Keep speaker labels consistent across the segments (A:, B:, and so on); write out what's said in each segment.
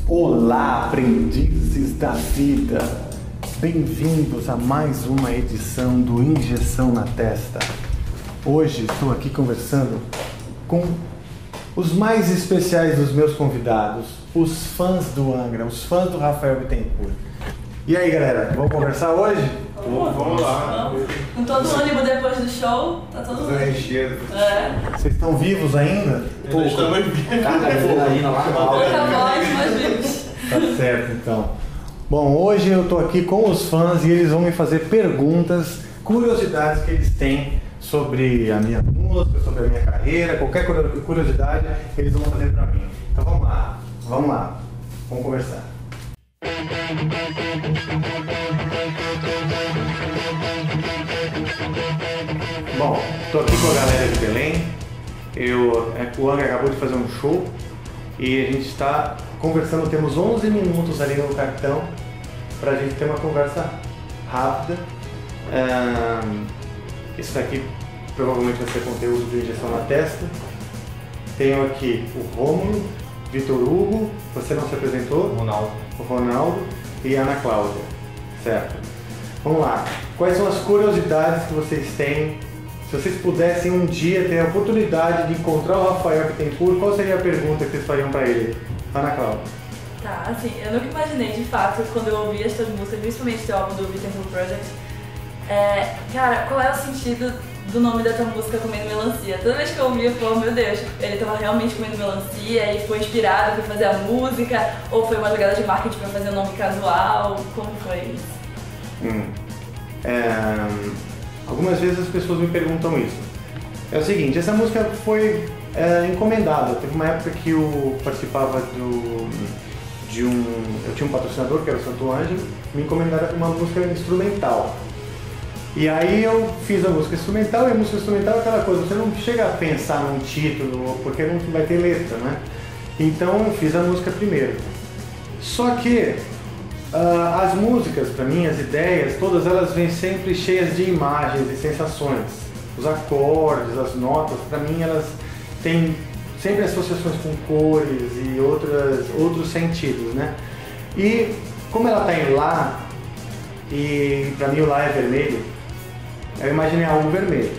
A: Olá, aprendizes da vida! Bem-vindos a mais uma edição do Injeção na Testa. Hoje estou aqui conversando com os mais especiais dos meus convidados, os fãs do Angra, os fãs do Rafael Bittencourt. E aí, galera, vamos conversar hoje?
B: Vamos lá. Com todo o ânimo depois do show, tá todo mundo.
A: Vocês estão vivos ainda?
B: Estamos vivos. Pouca voz, mas vivos.
A: Tá certo, então. Bom, hoje eu tô aqui com os fãs e eles vão me fazer perguntas, curiosidades que eles têm sobre a minha música, sobre a minha carreira, qualquer curiosidade eles vão fazer pra mim. Então vamos lá, vamos conversar. Bom, tô aqui com a galera de Belém. O Angra acabou de fazer um show e a gente está conversando. Temos 11 minutos ali no cartão para a gente ter uma conversa rápida. Isso daqui provavelmente vai ser conteúdo de Injeção na Testa. Tenho aqui o Rômulo, Vitor Hugo, você não se apresentou? O Ronaldo e a Ana Cláudia, certo? Vamos lá, quais são as curiosidades que vocês têm? Se vocês pudessem um dia ter a oportunidade de encontrar o Rafael Bittencourt, qual seria a pergunta que vocês fariam para ele? Ana Cláudia.
B: Tá, assim, eu nunca imaginei de fato, quando eu ouvi estas músicas, principalmente o álbum do Bittencourt Project, cara, qual é o sentido do nome da tua música Comendo Melancia? Toda vez que eu ouvia, eu falava, meu Deus, ele tava realmente comendo melancia e foi inspirado para fazer a música, ou foi uma jogada de marketing para fazer um nome casual? Como foi isso?
A: Algumas vezes as pessoas me perguntam isso. É o seguinte, essa música foi encomendada. Teve uma época que eu participava eu tinha um patrocinador que era o Santo Ângelo, me encomendaram uma música instrumental. E aí eu fiz a música instrumental, e a música instrumental é aquela coisa, você não chega a pensar num título, porque não vai ter letra, né? Então eu fiz a música primeiro. Só que as músicas, para mim, as ideias, todas elas vêm sempre cheias de imagens e sensações. Os acordes, as notas, para mim, elas têm sempre associações com cores e outros sentidos, né? E como ela está em Lá, e para mim o Lá é vermelho, eu imaginei algo vermelho.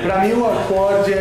A: Para mim o acorde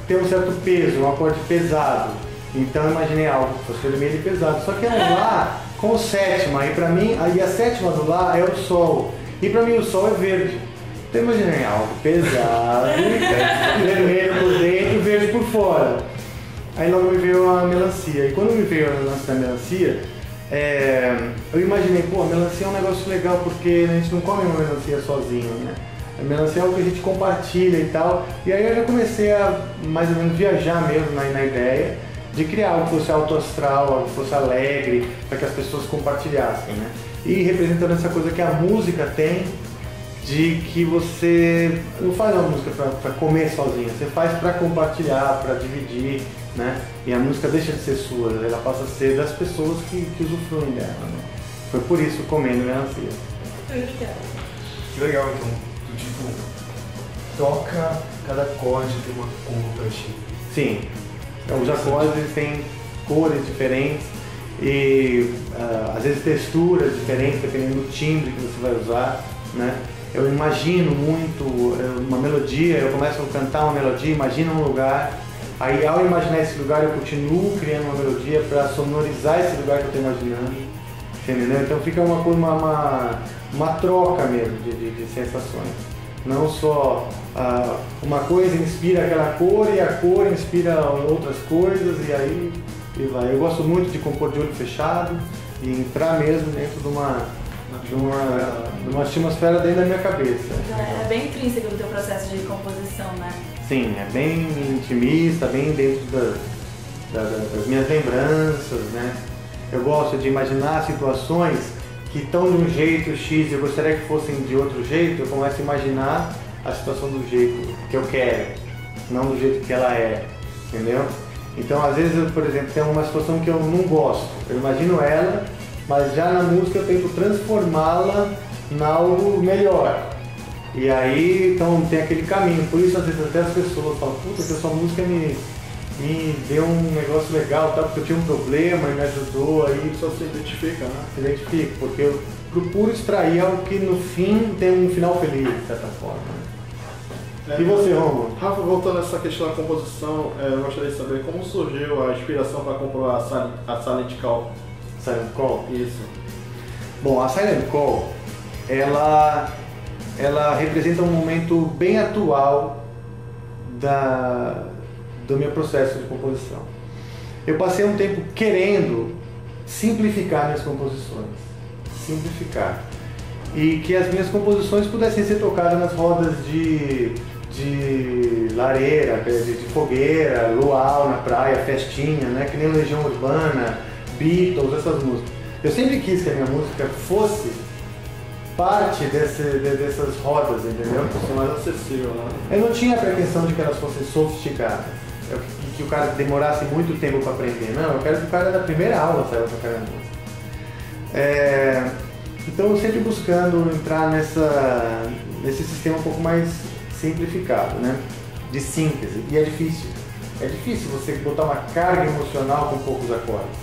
A: tem um certo peso, um acorde pesado. Então eu imaginei algo que fosse vermelho e pesado. Só que é um Lá com sétima, e para mim, aí a sétima do Lá é o Sol. E para mim o Sol é verde. Então eu imaginei algo pesado, vermelho por dentro e verde por fora. Aí logo me veio a melancia. E quando me veio o lance da melancia, eu imaginei, pô, a melancia é um negócio legal, porque a gente não come uma melancia sozinho, né? A melancia é algo que a gente compartilha e tal. E aí eu já comecei a mais ou menos viajar mesmo na ideia de criar algo que fosse autoastral, algo que fosse alegre, para que as pessoas compartilhassem, né? E representando essa coisa que a música tem, de que você não faz uma música para comer sozinha, você faz para compartilhar, para dividir, né? E a música deixa de ser sua, ela passa a ser das pessoas que usufruem dela, né? Foi por isso Comendo Melancia.
C: Que legal, então, tu tipo, toca, cada acorde tem uma cor pra ti.
A: Sim, os acordes têm cores diferentes e às vezes texturas diferentes, dependendo do timbre que você vai usar, né? Eu imagino muito uma melodia, eu começo a cantar uma melodia, imagino um lugar. Aí ao imaginar esse lugar eu continuo criando uma melodia para sonorizar esse lugar que eu estou imaginando, entendeu? Então fica uma troca mesmo de sensações. Não só uma coisa inspira aquela cor e a cor inspira outras coisas e aí vai. Eu gosto muito de compor de olho fechado e entrar mesmo dentro de uma atmosfera dentro da minha cabeça.
B: É bem intrínseco do teu processo de composição, né?
A: Sim, é bem intimista, bem dentro das minhas lembranças, né? Eu gosto de imaginar situações que estão de um jeito X e eu gostaria que fossem de outro jeito. Eu começo a imaginar a situação do jeito que eu quero, não do jeito que ela é, entendeu? Então, às vezes, por exemplo, tem uma situação que eu não gosto, eu imagino ela, mas já na música eu tento transformá-la em algo melhor. E aí, então, tem aquele caminho. Por isso, às vezes, até as pessoas falam, puta, que a sua música me me deu um negócio legal, tá? Porque eu tinha um problema e me ajudou, aí
C: Só se identifica, né?
A: se identifico, porque eu procuro extrair algo que no fim tem um final feliz, de certa forma. E você, Romulo?
C: Rafa, voltando a essa questão da composição, eu gostaria de saber como surgiu a inspiração para compor a Silent Call.
A: Silent Call?
C: Isso.
A: Bom, a Silent Call, ela representa um momento bem atual do meu processo de composição. Eu passei um tempo querendo simplificar minhas composições. Simplificar. E que as minhas composições pudessem ser tocadas nas rodas de lareira, de fogueira, luau na praia, festinha, né? Que nem Legião Urbana, Beatles, essas músicas. Eu sempre quis que a minha música fosse parte dessas rodas, entendeu?
C: Isso é mais acessível, né?
A: Eu não tinha a pretensão de que elas fossem sofisticadas, que o cara demorasse muito tempo para aprender. Não, eu quero que o cara da primeira aula saiba tocar a música. Então eu sempre buscando entrar nesse sistema um pouco mais simplificado, né? De síntese. E é difícil. É difícil você botar uma carga emocional com poucos acordes,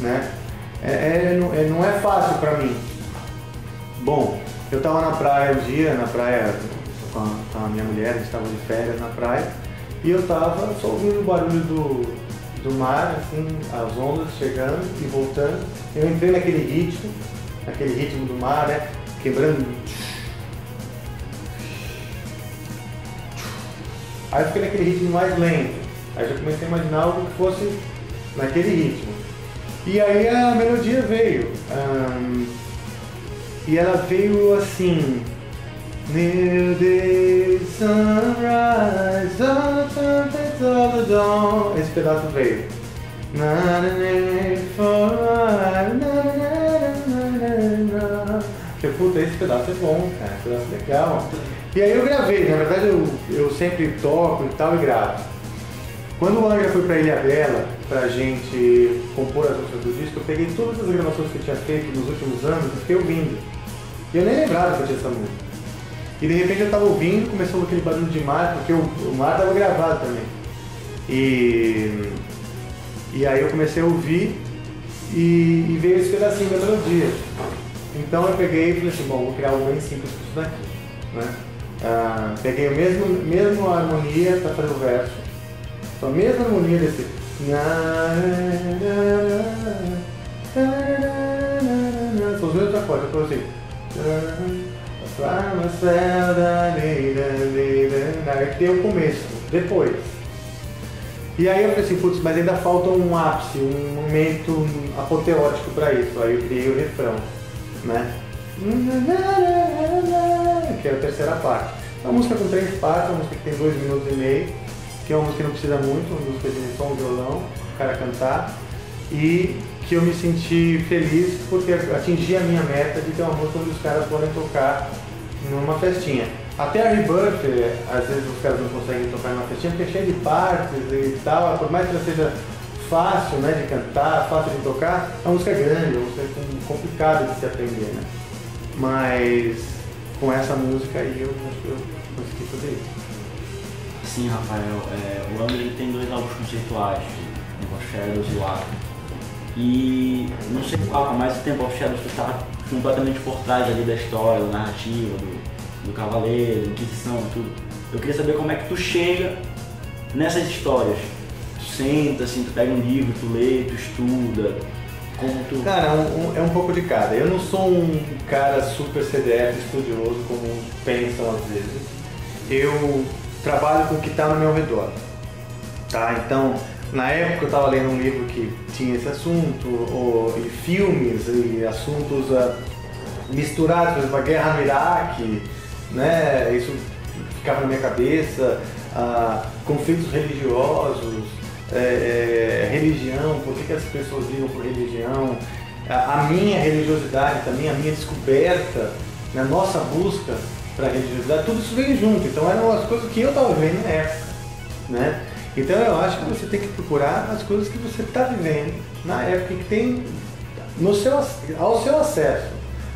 A: né? Não é fácil para mim. Bom, eu estava na praia um dia, com a minha mulher, a gente estava de férias na praia, e eu estava só ouvindo o barulho do mar, assim, as ondas chegando e voltando. Eu entrei naquele ritmo do mar, né? Quebrando. Aí eu fiquei naquele ritmo mais lento. Aí já comecei a imaginar algo que fosse naquele ritmo. E aí a melodia veio. E ela veio assim. New day, sunrise, all the trumpets of the dawn. Esse pedaço veio. Eu, puta, esse pedaço é bom, cara, esse pedaço é legal. E aí eu gravei, na verdade eu sempre toco e tal e gravo. Quando o Angra foi pra Ilhabela, pra gente compor as músicas do disco, eu peguei todas as gravações que eu tinha feito nos últimos anos e fiquei ouvindo. E eu nem lembrava que eu tinha essa música. E de repente eu tava ouvindo, começou aquele barulho de mar, porque o mar tava gravado também. E aí eu comecei a ouvir e veio esse pedacinho da melodia. Então eu peguei e falei assim, bom, vou criar algo bem simples com isso daqui, né? Peguei a mesma harmonia para fazer o verso. Então a mesma harmonia desse. São os mesmos acordes, eu tô assim. Aí tem o começo, depois. E aí eu falei assim, putz, mas ainda falta um ápice, um momento apoteótico para isso. Aí eu criei o refrão, né? Que é a terceira parte. É uma música com 3 partes, uma música que tem 2 minutos e meio, que é uma música que não precisa muito, uma música de som, violão, o cara cantar. E que eu me senti feliz porque atingi a minha meta de ter uma música onde os caras podem tocar numa festinha. Até a Rebirth, às vezes os caras não conseguem tocar numa festinha porque é cheio de partes e tal, por mais que ela seja fácil, né, de cantar, fácil de tocar, é uma música grande, é uma música complicada de se aprender, né? Mas com essa música aí eu acho que eu consegui fazer isso.
D: Sim, Rafael, o Angra ele tem 2 álbuns conceituais, Temple of Shadows e o Acro. E não sei qual, mas o Temple of Shadows estava completamente por trás ali da história, da narrativa, do Cavaleiro, da Inquisição e tudo. Eu queria saber como é que tu chega nessas histórias. Tu senta, assim, tu pega um livro, tu lê, tu estuda, como tu...
A: Cara, é um pouco de cada. Eu não sou um cara super CDF estudioso como pensam às vezes. Eu trabalho com o que está no meu redor, tá? Então, na época eu estava lendo um livro que tinha esse assunto, e filmes e assuntos misturados, por exemplo, a guerra no Iraque, né? Isso ficava na minha cabeça, conflitos religiosos, religião, por que as pessoas ligam por religião, a minha religiosidade também, a minha descoberta, a nossa busca para a religiosidade, tudo isso veio junto. Então eram as coisas que eu estava vivendo na época, né? Então eu acho que você tem que procurar as coisas que você está vivendo na época, que tem ao seu acesso.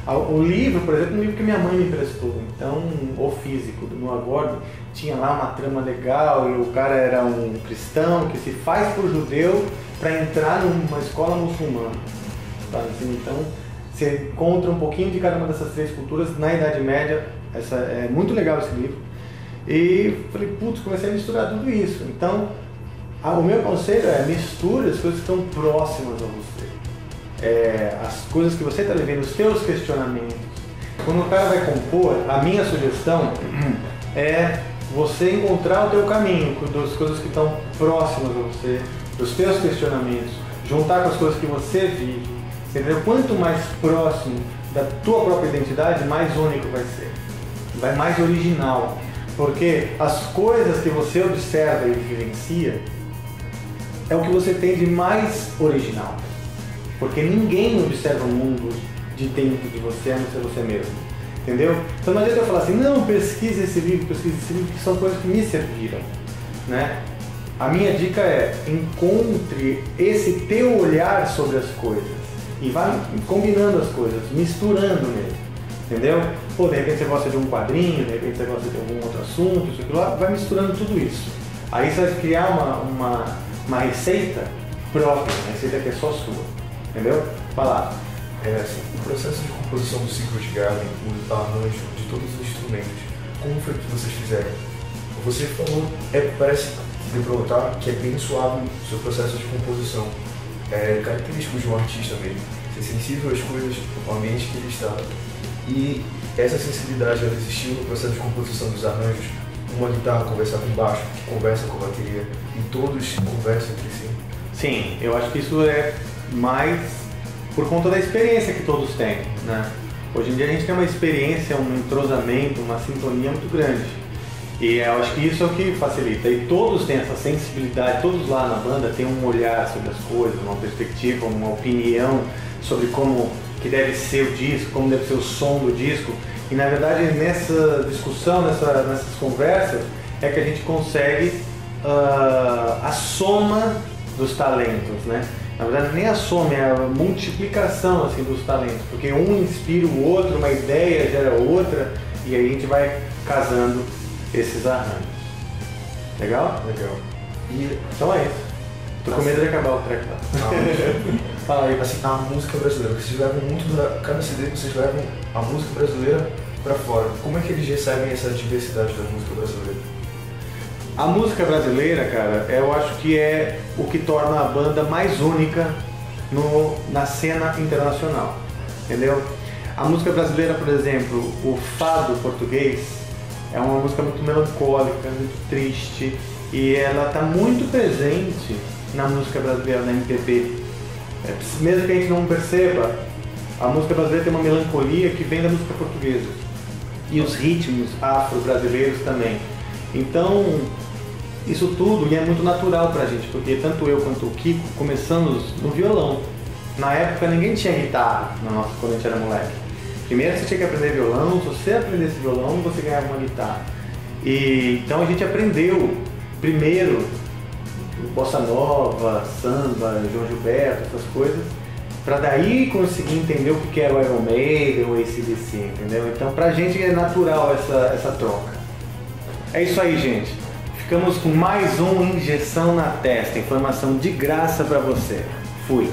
A: O livro, por exemplo, é um livro que minha mãe me emprestou, então, o físico, do Noah Gordon, tinha lá uma trama legal e o cara era um cristão que se faz por judeu para entrar numa escola muçulmana. Sabe? Assim, então, você encontra um pouquinho de cada uma dessas três culturas na Idade Média. É muito legal esse livro. E falei, putz, comecei a misturar tudo isso. Então, o meu conselho é misture as coisas que estão próximas a você. As coisas que você está vivendo, os seus questionamentos. Quando o cara vai compor, a minha sugestão é você encontrar o teu caminho, das coisas que estão próximas a você, dos teus questionamentos, juntar com as coisas que você vive. Entendeu? Quanto mais próximo da tua própria identidade, mais único vai ser. Vai mais original. Porque as coisas que você observa e vivencia é o que você tem de mais original. Porque ninguém observa o mundo de dentro de você, a não ser você mesmo. Entendeu? Então não adianta eu falar assim, não, pesquise esse livro, que são coisas que me serviram. Né? A minha dica é, encontre esse teu olhar sobre as coisas. E vai combinando as coisas, misturando mesmo. Entendeu? Pô, de repente você gosta de um quadrinho, de repente você gosta de algum outro assunto, isso aqui lá, vai misturando tudo isso. Aí você vai criar uma receita própria, uma receita que é só sua. Entendeu? Vai lá.
C: Assim, o processo de composição do Secret Garden, o arranjo de todos os instrumentos, como foi que vocês fizeram? Você falou, parece que deu pra notar que é bem suave o seu processo de composição. É característico de um artista mesmo, ser sensível às coisas, ao ambiente que ele está. E essa sensibilidade ela existiu no processo de composição dos arranjos. Uma guitarra conversar com baixo, que conversa com a bateria, e todos conversam entre si.
A: Sim, eu acho que isso é mais por conta da experiência que todos têm, né? Hoje em dia a gente tem uma experiência, um entrosamento, uma sintonia muito grande. E eu acho que isso é o que facilita. E todos têm essa sensibilidade, todos lá na banda têm um olhar sobre as coisas, uma perspectiva, uma opinião sobre como que deve ser o disco, como deve ser o som do disco. E na verdade nessa discussão, nessas conversas, é que a gente consegue a soma dos talentos, né? Na verdade nem a soma, é a multiplicação assim, dos talentos, porque um inspira o outro, uma ideia gera outra, e aí a gente vai casando esses arranjos. Legal?
C: Legal.
A: E então é isso. Tô com medo de acabar o track lá.
C: Fala aí, assim, a música brasileira, vocês levam muito cada CD vocês levam a música brasileira pra fora. Como é que eles recebem essa diversidade da música brasileira?
A: A música brasileira, cara, eu acho que é o que torna a banda mais única na cena internacional, entendeu? A música brasileira, por exemplo, o fado português, é uma música muito melancólica, muito triste, e ela está muito presente na música brasileira, na MPB. Mesmo que a gente não perceba, a música brasileira tem uma melancolia que vem da música portuguesa. E os ritmos afro-brasileiros também. Então, isso tudo e é muito natural pra gente, porque tanto eu quanto o Kiko começamos no violão. Na época ninguém tinha guitarra quando a gente era moleque. Primeiro você tinha que aprender violão, se você aprendesse violão, você ganhava uma guitarra. Então a gente aprendeu primeiro bossa nova, samba, João Gilberto, essas coisas, para daí conseguir entender o que era o Iron Maiden, o AC/DC, entendeu? Então pra gente é natural essa troca. É isso aí, gente. Ficamos com mais um Injeção na Testa, informação de graça para você. Fui!